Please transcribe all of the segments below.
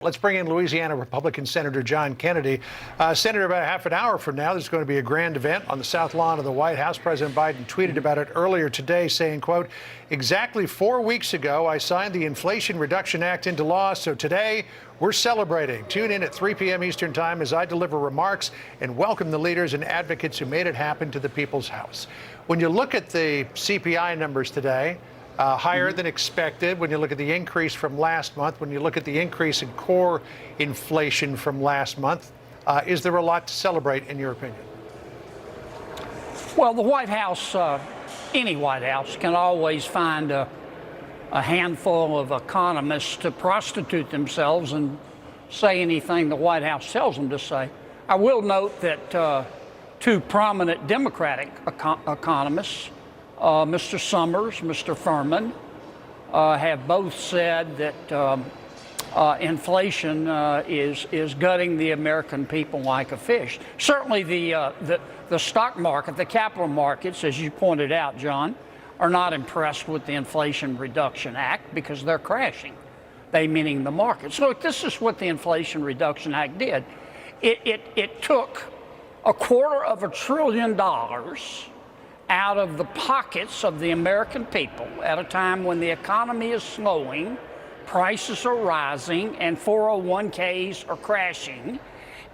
Let's bring in Louisiana Republican Senator John Kennedy. Senator, about half an hour from now, there's going to be a grand event on the south lawn of the White House. President Biden tweeted about it earlier today, saying, quote, "Exactly 4 weeks ago, I signed the Inflation Reduction Act into law. So today, we're celebrating. Tune in at 3 p.m. Eastern Time as I deliver remarks and welcome the leaders and advocates who made it happen to the People's House." When you look at the CPI numbers today, higher than expected. When you look at the increase from last month, when you look at the increase in core inflation from last month, is there a lot to celebrate in your opinion? Well, the White House, any White House, can always find a handful of economists to prostitute themselves and say anything the White House tells them to say. I will note that two prominent Democratic economists, Mr. Summers, Mr. Furman, have both said that inflation is gutting the American people like a fish. Certainly the stock market, the capital markets, as you pointed out, John, are not impressed with the Inflation Reduction Act because they're crashing, they meaning the markets. Look, this is what the Inflation Reduction Act did. It took $250 billion out of the pockets of the American people at a time when the economy is slowing, prices are rising, and 401ks are crashing,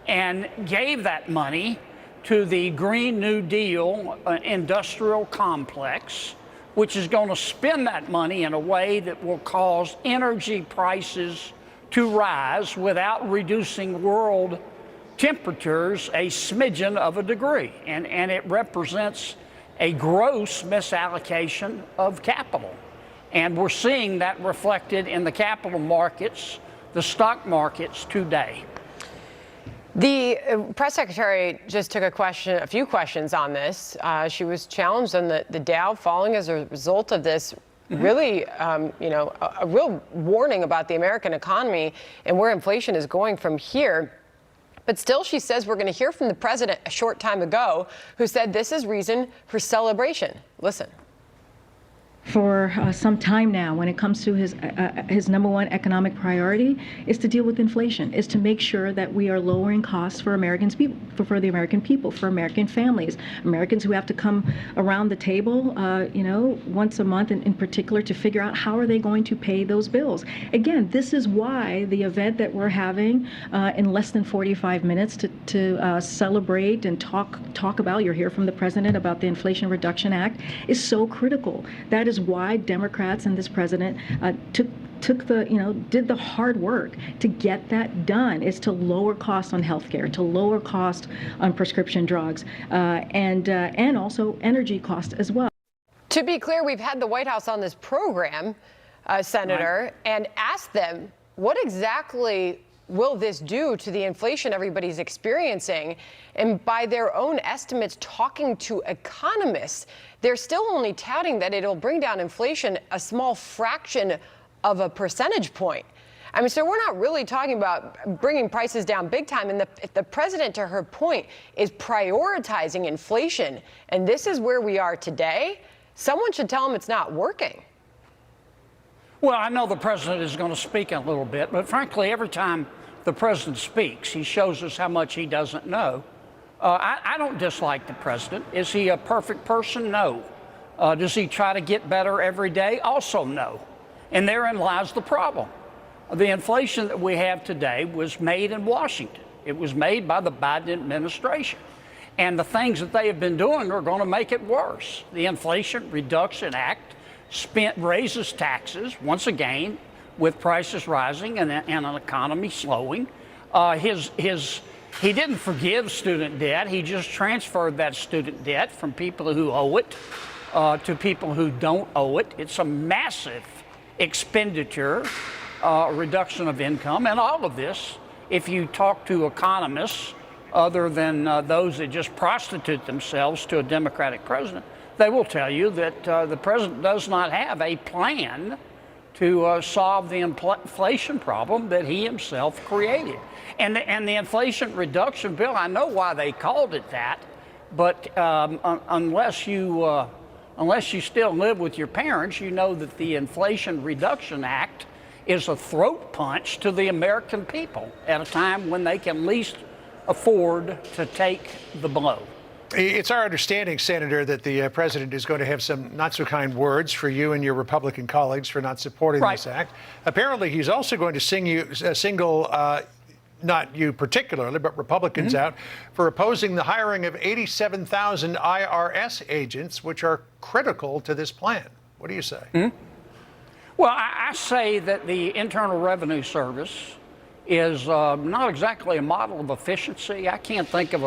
and gave that money to the Green New Deal industrial complex, which is going to spend that money in a way that will cause energy prices to rise without reducing world temperatures a smidgen of a degree. And it represents a gross misallocation of capital. And we're seeing that reflected in the capital markets, the stock markets today. The press secretary just took a few questions on this. She was challenged on the Dow falling as a result of this. Really, a real warning about the American economy and where inflation is going from here. But still, she says we're going to hear from the president a short time ago who said this is reason for celebration. Listen. For some time now, when it comes to his number one economic priority is to deal with inflation, is to make sure that we are lowering costs for Americans, for the American people, for American families, Americans who have to come around the table, once a month in particular to figure out how are they going to pay those bills. Again, this is why the event that we're having in less than 45 minutes to celebrate and talk about, you'll hear from the president about the Inflation Reduction Act, is so critical. That is why Democrats and this president did the hard work to get that done, is to lower costs on healthcare, to lower costs on prescription drugs, and also energy costs as well. To be clear, we've had the White House on this program, Senator, and asked them what exactly will this do to the inflation everybody's experiencing? And by their own estimates, talking to economists, they're still only touting that it'll bring down inflation a small fraction of a percentage point. I mean, so we're not really talking about bringing prices down big time. And if the president, to her point, is prioritizing inflation, and this is where we are today, someone should tell him it's not working. Well, I know the president is going to speak in a little bit, but frankly, every time the president speaks, he shows us how much he doesn't know. I don't dislike the president. Is he a perfect person? No. Does he try to get better every day? Also no. And therein lies the problem. The inflation that we have today was made in Washington. It was made by the Biden administration. And the things that they have been doing are going to make it worse. The Inflation Reduction Act raises taxes once again with prices rising and an economy slowing. He didn't forgive student debt. He just transferred that student debt from people who owe it to people who don't owe it. It's a massive expenditure, reduction of income, and all of this, if you talk to economists other than those that just prostitute themselves to a Democratic president, they will tell you that the president does not have a plan to solve the inflation problem that he himself created. And the Inflation Reduction Bill, I know why they called it that, but unless you still live with your parents, you know that the Inflation Reduction Act is a throat punch to the American people at a time when they can least afford to take the blow. It's our understanding, Senator, that the president is going to have some not so kind words for you and your Republican colleagues for not supporting this act. Apparently, he's also going to single not you particularly, but Republicans out for opposing the hiring of 87,000 IRS agents, which are critical to this plan. What do you say? Well, I say that the Internal Revenue Service is not exactly a model of efficiency. I can't think of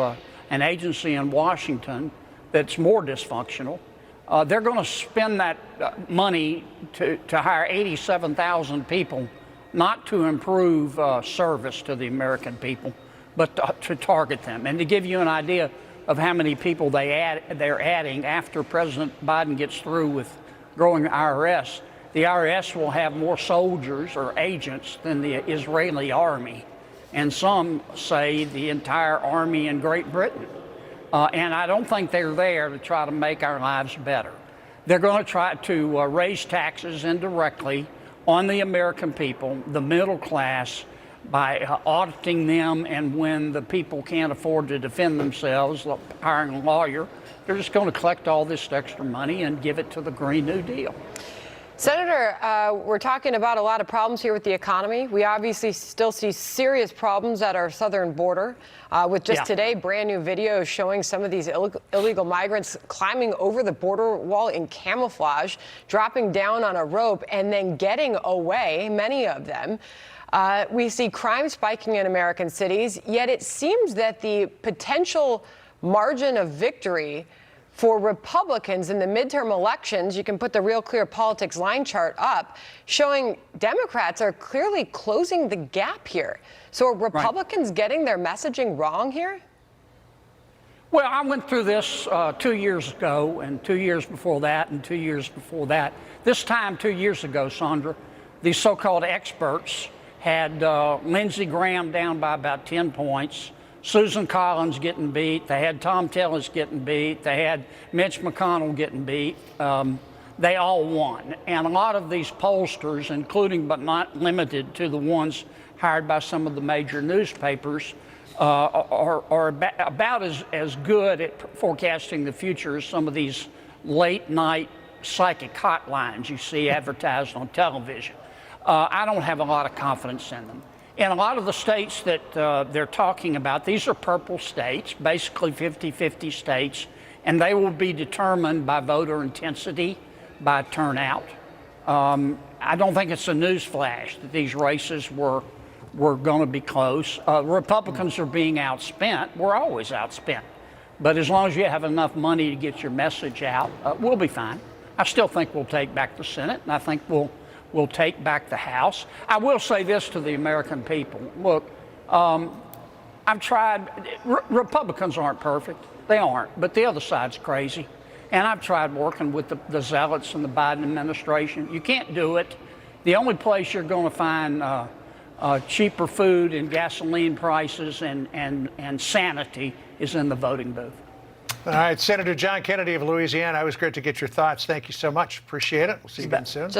an agency in Washington that's more dysfunctional. They're going to spend that money to hire 87,000 people, not to improve service to the American people, but to target them. And to give you an idea of how many people they're adding after President Biden gets through with growing the IRS will have more soldiers or agents than the Israeli army, and some say the entire army in Great Britain. And I don't think they're there to try to make our lives better. They're going to try to raise taxes indirectly on the American people, the middle class, by auditing them, and when the people can't afford to defend themselves, hiring a lawyer, they're just going to collect all this extra money and give it to the Green New Deal. Senator, we're talking about a lot of problems here with the economy. We obviously still see serious problems at our southern border. With just today, brand new videos showing some of these illegal migrants climbing over the border wall in camouflage, dropping down on a rope, and then getting away, many of them. We see crime spiking in American cities, yet it seems that the potential margin of victory for Republicans in the midterm elections, you can put the Real Clear Politics line chart up, showing Democrats are clearly closing the gap here. So are Republicans getting their messaging wrong here? Well, I went through this 2 years ago, and 2 years before that, and 2 years before that. This time, 2 years ago, Sandra, these so-called experts had Lindsey Graham down by about 10 points, Susan Collins getting beat, they had Tom Tillis getting beat, they had Mitch McConnell getting beat. They all won. And a lot of these pollsters, including but not limited to the ones hired by some of the major newspapers, are about as good at forecasting the future as some of these late night psychic hotlines you see advertised on television. I don't have a lot of confidence in them. In a lot of the states that they're talking about, these are purple states, basically 50-50 states, and they will be determined by voter intensity, by turnout. I don't think it's a newsflash that these races were going to be close. Republicans are being outspent. We're always outspent. But as long as you have enough money to get your message out, we'll be fine. I still think we'll take back the Senate, and I think we'll take back the House. I will say this to the American people. Look, I've tried, Republicans aren't perfect. They aren't, but the other side's crazy. And I've tried working with the zealots in the Biden administration. You can't do it. The only place you're going to find cheaper food and gasoline prices and sanity is in the voting booth. All right, Senator John Kennedy of Louisiana, it was great to get your thoughts. Thank you so much. Appreciate it. We'll see you again soon.